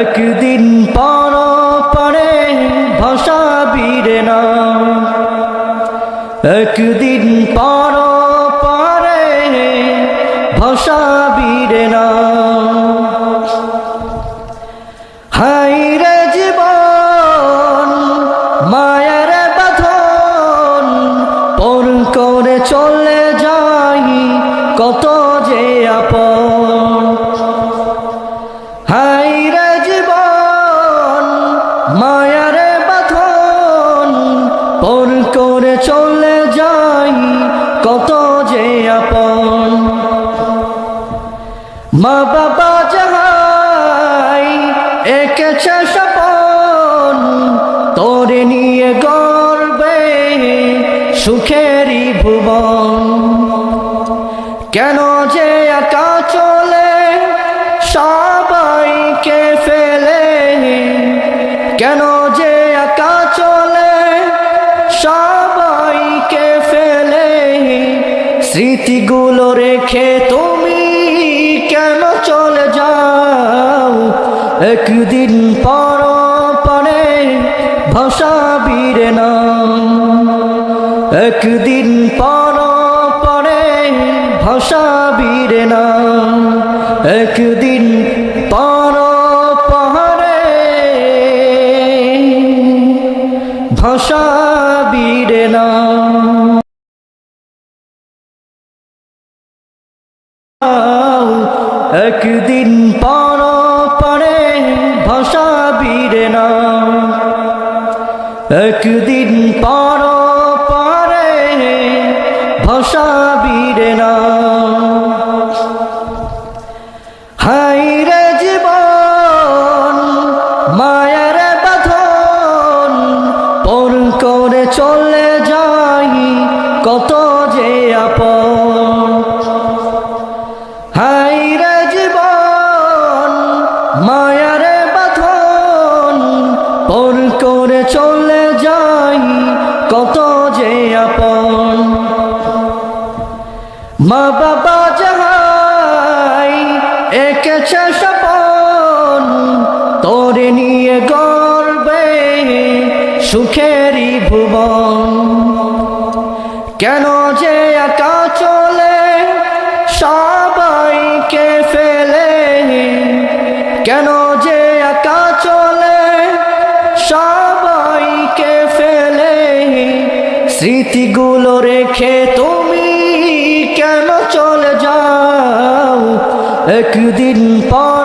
একদিন পর পরে ভাসাবিরে না, একদিন পর পরে ভাসাবিরে না। হায়রে জীবন মায়ার বাঁধন, পর করে চলে যাই কত যে আপন। হায়রে জীবন মায়ার বাঁধন, পর করে চলে যাই কত যে আপন। মা বাবা যাহাই এঁকেছে স্বপন, তোরে নিয়ে গর্বে সুখেরই ভুবন। কেন যে একা চলে সবাইকে ফেলে, কেন যে একা চলে সবাইকে ফেলে, স্মৃতিগুলো রেখে তুমি কেন চলে যাও। একদিন পর পরে ভাসাবিরে না, একদিন পর পরে ভাসাবিরে না, একদিন পর পরে ভাসাবিরে না। একদিন পর পরে ভাসাবিরে না, একদিন পর পরে ভাসাবিরে না। হায়রে জীবন মায়ার বাঁধন, পর করে চলে যাই কত যে আপন। হায়রে জীবন মায়ার বাঁধন, পর করে চলে যাই কত যে আপন। মা বাবা যাহাই এঁকেছে স্বপন, তোরে নিয়ে গর্বে সুখেরই ভুবন। কেন যে একা চলে সবাইকে ফেলে, কেন যে একা চলে সবাইকে ফেলে, স্মৃতিগুলো রেখে তুমি কেন চলে যাও। একদিন পর